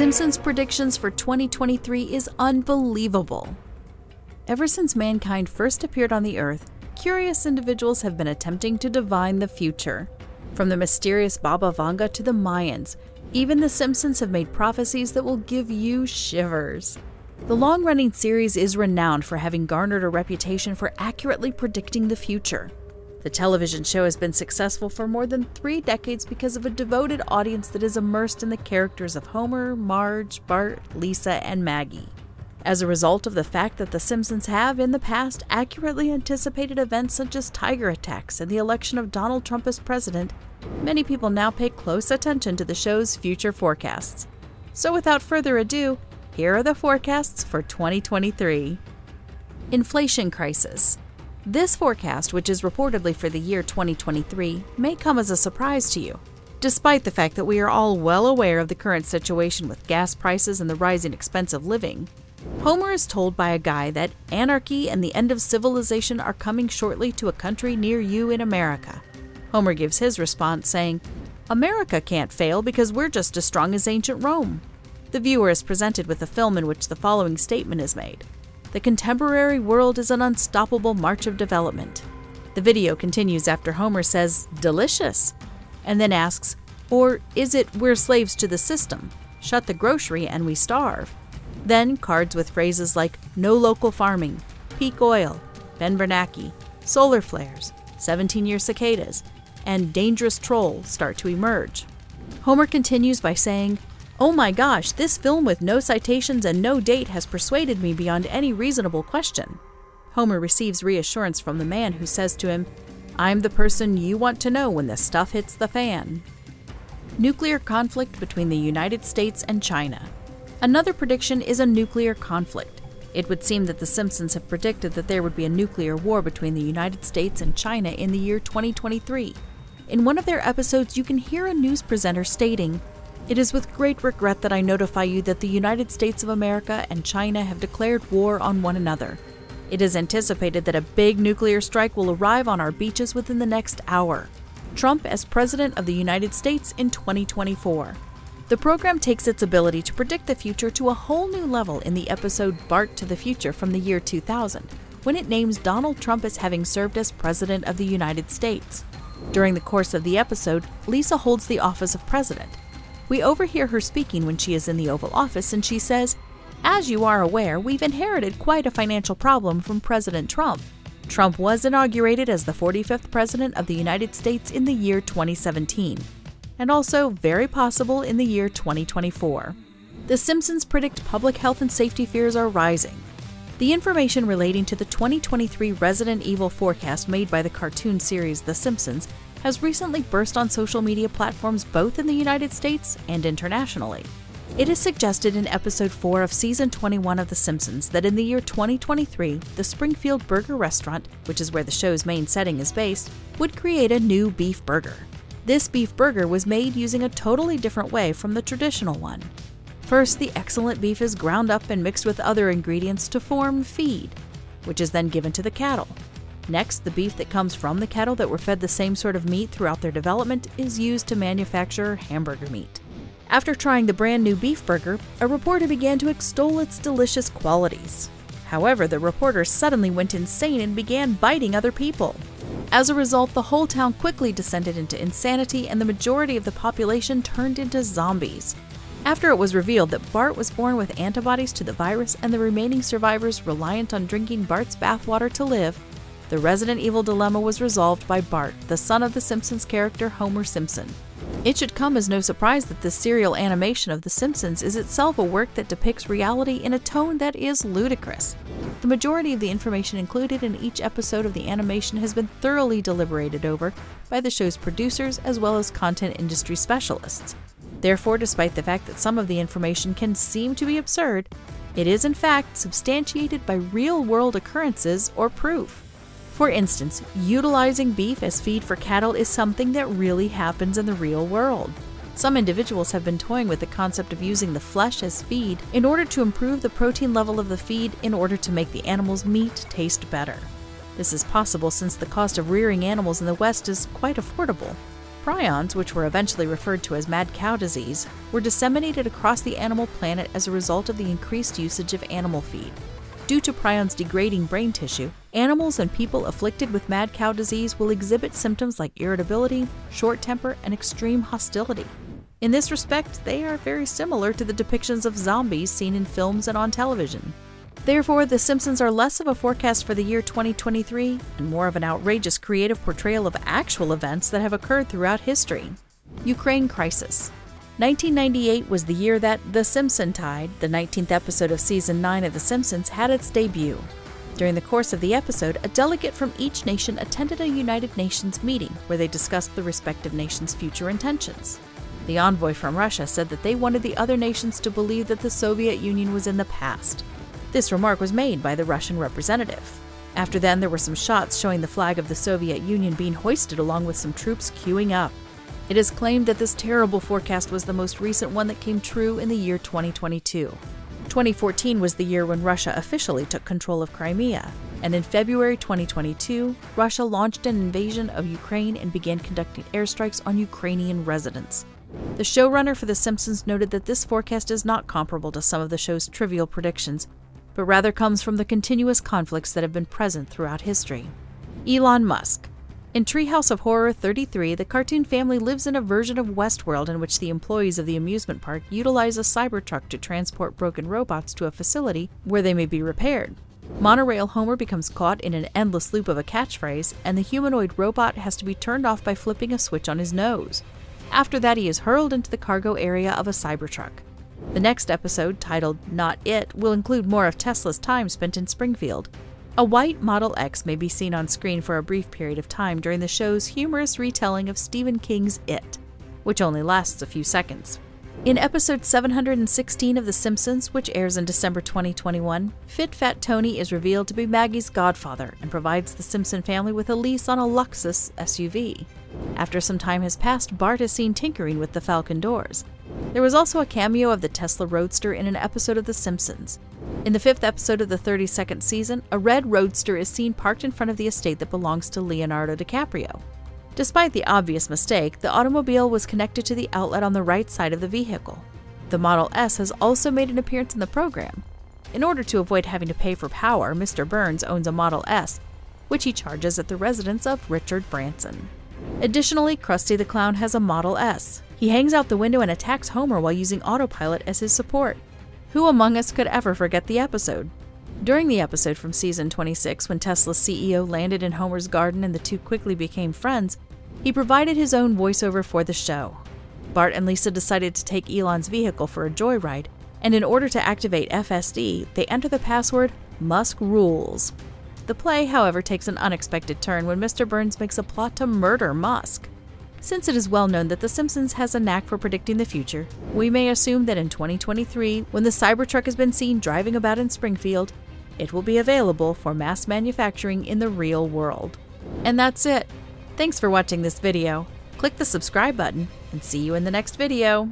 Simpsons Predictions for 2023 is unbelievable. Ever since mankind first appeared on the Earth, curious individuals have been attempting to divine the future. From the mysterious Baba Vanga to the Mayans, even the Simpsons have made prophecies that will give you shivers. The long-running series is renowned for having garnered a reputation for accurately predicting the future. The television show has been successful for more than 3 decades because of a devoted audience that is immersed in the characters of Homer, Marge, Bart, Lisa, and Maggie. As a result of the fact that The Simpsons have, in the past, accurately anticipated events such as tiger attacks and the election of Donald Trump as president, many people now pay close attention to the show's future forecasts. So without further ado, here are the forecasts for 2023. Inflation crisis. This forecast, which is reportedly for the year 2023, may come as a surprise to you, despite the fact that we are all well aware of the current situation with gas prices and the rising expense of living. Homer is told by a guy that anarchy and the end of civilization are coming shortly to a country near you in America. Homer gives his response saying, "America can't fail because we're just as strong as ancient Rome." The viewer is presented with a film in which the following statement is made: "The contemporary world is an unstoppable march of development." The video continues after Homer says, "Delicious," and then asks, "Or is it we're slaves to the system? Shut the grocery and we starve." Then cards with phrases like "no local farming," "peak oil," "Ben Bernanke," "solar flares," "17-year cicadas," and "dangerous troll" start to emerge. Homer continues by saying, "Oh my gosh, this film with no citations and no date has persuaded me beyond any reasonable question." Homer receives reassurance from the man who says to him, "I'm the person you want to know when the stuff hits the fan." Nuclear conflict between the United States and China. Another prediction is a nuclear conflict. It would seem that The Simpsons have predicted that there would be a nuclear war between the United States and China in the year 2023. In one of their episodes, you can hear a news presenter stating, "It is with great regret that I notify you that the United States of America and China have declared war on one another. It is anticipated that a big nuclear strike will arrive on our beaches within the next hour. Trump as President of the United States in 2024. The program takes its ability to predict the future to a whole new level in the episode Bart to the Future from the year 2000, when it names Donald Trump as having served as President of the United States. During the course of the episode, Lisa holds the office of President. We overhear her speaking when she is in the Oval Office, and she says, "As you are aware, we've inherited quite a financial problem from President Trump. Trump was inaugurated as the 45th President of the United States in the year 2017. And also very possible in the year 2024. The Simpsons predict public health and safety fears are rising. The information relating to the 2023 Resident Evil forecast made by the cartoon series The Simpsons has recently burst on social media platforms both in the United States and internationally. It is suggested in episode 4 of season 21 of The Simpsons that in the year 2023, the Springfield Burger restaurant, which is where the show's main setting is based, would create a new beef burger. This beef burger was made using a totally different way from the traditional one. First, the excellent beef is ground up and mixed with other ingredients to form feed, which is then given to the cattle. Next, the beef that comes from the cattle that were fed the same sort of meat throughout their development is used to manufacture hamburger meat. After trying the brand new beef burger, a reporter began to extol its delicious qualities. However, the reporter suddenly went insane and began biting other people. As a result, the whole town quickly descended into insanity and the majority of the population turned into zombies. After it was revealed that Bart was born with antibodies to the virus and the remaining survivors reliant on drinking Bart's bathwater to live, the Resident Evil dilemma was resolved by Bart, the son of the Simpsons character Homer Simpson. It should come as no surprise that this serial animation of The Simpsons is itself a work that depicts reality in a tone that is ludicrous. The majority of the information included in each episode of the animation has been thoroughly deliberated over by the show's producers as well as content industry specialists. Therefore, despite the fact that some of the information can seem to be absurd, it is in fact substantiated by real-world occurrences or proof. For instance, utilizing beef as feed for cattle is something that really happens in the real world. Some individuals have been toying with the concept of using the flesh as feed in order to improve the protein level of the feed in order to make the animal's meat taste better. This is possible since the cost of rearing animals in the West is quite affordable. Prions, which were eventually referred to as mad cow disease, were disseminated across the animal planet as a result of the increased usage of animal feed. Due to prions degrading brain tissue, animals and people afflicted with mad cow disease will exhibit symptoms like irritability, short temper, and extreme hostility. In this respect, they are very similar to the depictions of zombies seen in films and on television. Therefore, The Simpsons are less of a forecast for the year 2023 and more of an outrageous creative portrayal of actual events that have occurred throughout history. Ukraine crisis. 1998 was the year that The Simpsons-tide, the 19th episode of Season 9 of The Simpsons, had its debut. During the course of the episode, a delegate from each nation attended a United Nations meeting where they discussed the respective nations' future intentions. The envoy from Russia said that they wanted the other nations to believe that the Soviet Union was in the past. This remark was made by the Russian representative. After then, there were some shots showing the flag of the Soviet Union being hoisted along with some troops queuing up. It is claimed that this terrible forecast was the most recent one that came true in the year 2022. 2014 was the year when Russia officially took control of Crimea, and in February 2022, Russia launched an invasion of Ukraine and began conducting airstrikes on Ukrainian residents. The showrunner for The Simpsons noted that this forecast is not comparable to some of the show's trivial predictions, but rather comes from the continuous conflicts that have been present throughout history. Elon Musk. In Treehouse of Horror 33, the cartoon family lives in a version of Westworld in which the employees of the amusement park utilize a Cybertruck to transport broken robots to a facility where they may be repaired. Monorail Homer becomes caught in an endless loop of a catchphrase, and the humanoid robot has to be turned off by flipping a switch on his nose. After that, he is hurled into the cargo area of a Cybertruck. The next episode, titled Not It, will include more of Tesla's time spent in Springfield. A white Model X may be seen on screen for a brief period of time during the show's humorous retelling of Stephen King's It, which only lasts a few seconds. In episode 716 of The Simpsons, which airs in December 2021, Fit Fat Tony is revealed to be Maggie's godfather and provides the Simpson family with a lease on a Lexus SUV. After some time has passed, Bart is seen tinkering with the Falcon doors. There was also a cameo of the Tesla Roadster in an episode of The Simpsons. In the 5th episode of the 32nd season, a red Roadster is seen parked in front of the estate that belongs to Leonardo DiCaprio. Despite the obvious mistake, the automobile was connected to the outlet on the right side of the vehicle. The Model S has also made an appearance in the program. In order to avoid having to pay for power, Mr. Burns owns a Model S, which he charges at the residence of Richard Branson. Additionally, Krusty the Clown has a Model S. He hangs out the window and attacks Homer while using autopilot as his support. Who among us could ever forget the episode? During the episode from season 26, when Tesla's CEO landed in Homer's garden and the two quickly became friends, he provided his own voiceover for the show. Bart and Lisa decided to take Elon's vehicle for a joyride, and in order to activate FSD, they enter the password Musk Rules. The play, however, takes an unexpected turn when Mr. Burns makes a plot to murder Musk. Since it is well known that The Simpsons has a knack for predicting the future, we may assume that in 2023, when the Cybertruck has been seen driving about in Springfield, it will be available for mass manufacturing in the real world. And that's it. Thanks for watching this video. Click the subscribe button and see you in the next video.